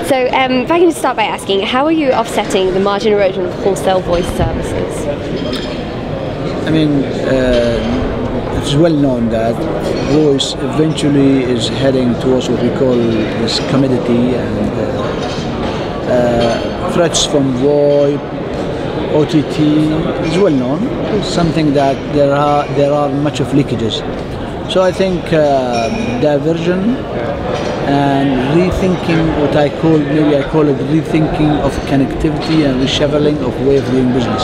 So if I can start by asking, how are you offsetting the margin erosion of wholesale voice services? I mean, it's well known that voice eventually is heading towards what we call this commodity, and threats from VoIP, OTT is well known. It's something that there are much of leakages. So I think diversion and rethinking what I call it rethinking of connectivity and reshuffling of way of doing business.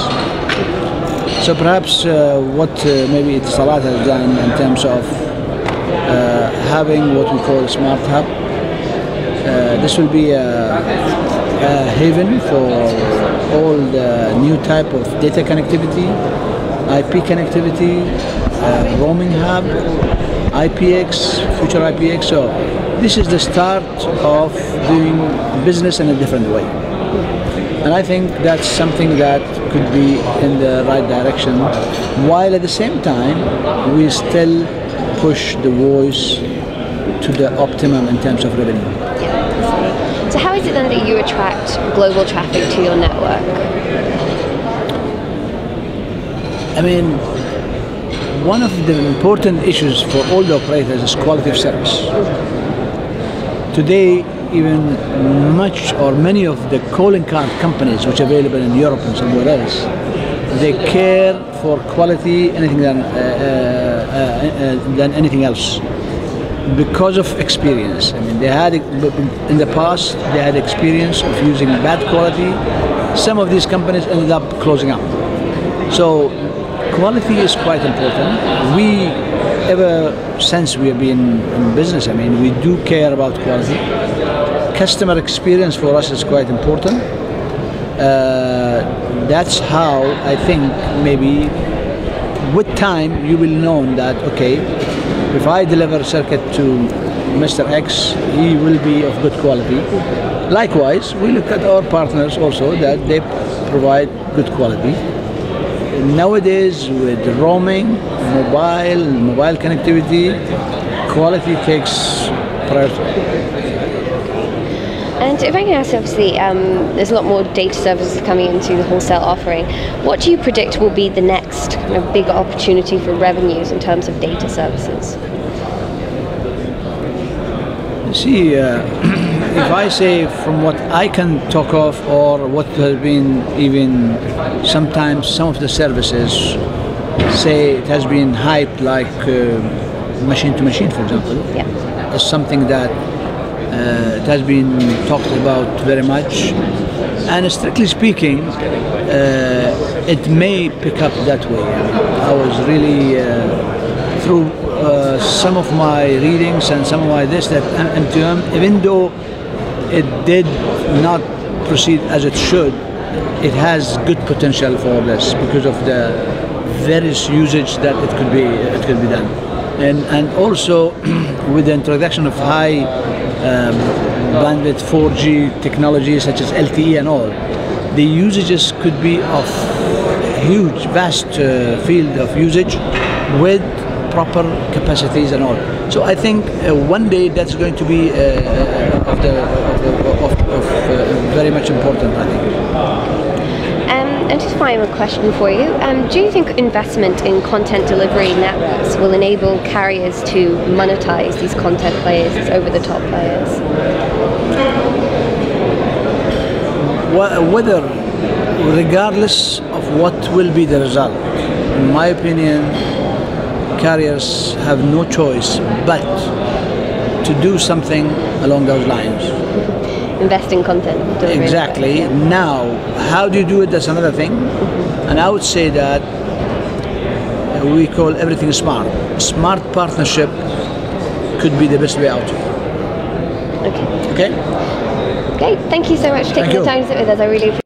So perhaps what maybe Etisalat has done in terms of having what we call a smart hub, this will be a haven for all the new type of data connectivity, IP connectivity, roaming hub, IPX, future IPX. So this is the start of doing business in a different way. And I think that's something that could be in the right direction, while at the same time we still push the voice to the optimum in terms of revenue. Yeah. So how is it then that you attract global traffic to your network? I mean, one of the important issues for all the operators is quality of service. Today, even many of the calling card companies which are available in Europe and somewhere else, they care for quality anything than anything else because of experience. I mean, they had in the past they had experience of using bad quality. Some of these companies ended up closing up. So quality is quite important. Ever since we have been in business, I mean, we do care about quality. Customer experience for us is quite important. That's how I think maybe with time you will know that, okay, if I deliver a circuit to Mr. X, he will be of good quality. Likewise, we look at our partners also that they provide good quality. Nowadays, with roaming, mobile connectivity, quality takes priority. And if I can ask, obviously, there's a lot more data services coming into the wholesale offering. What do you predict will be the next big opportunity for revenues in terms of data services? See, if I say from what I can talk of, or what has been even sometimes some of the services say it has been hyped, like machine to machine, for example, as something that it has been talked about very much, and strictly speaking, it may pick up that way. I was really through some of my readings and some of my that MTM, even though it did not proceed as it should, it has good potential for this because of the various usage that it could be done, and also with the introduction of high bandwidth 4G technology such as LTE and all, the usages could be of huge, vast field of usage with proper capacities and all. So I think one day that's going to be very much important, I think. And just final question for you. Do you think investment in content delivery networks will enable carriers to monetize these content players, these over-the-top players? Whether, regardless of what will be the result, in my opinion, carriers have no choice but to do something along those lines. Invest in content delivery. Exactly. Now, how do you do it? That's another thing. And I would say that we call everything smart. Smart partnership could be the best way out. Okay. Okay? Okay, thank you so much for taking the time to sit with us. I really appreciate it.